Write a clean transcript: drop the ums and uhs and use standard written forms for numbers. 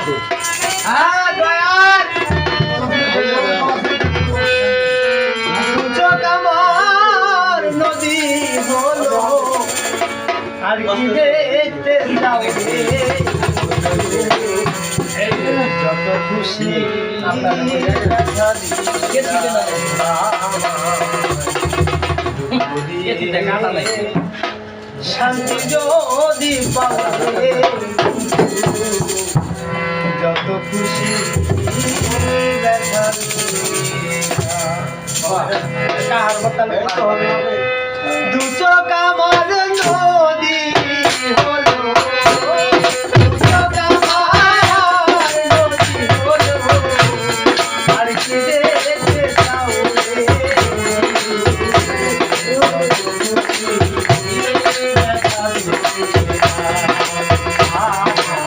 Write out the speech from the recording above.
তো হ্যাঁ দয়াল চোখ আমার নদী হলো আর কি দেখতে যাও যত খুশি আপনার শান্তি যদি পাবে যত খুশি ব্যথা কাহার কথা হবে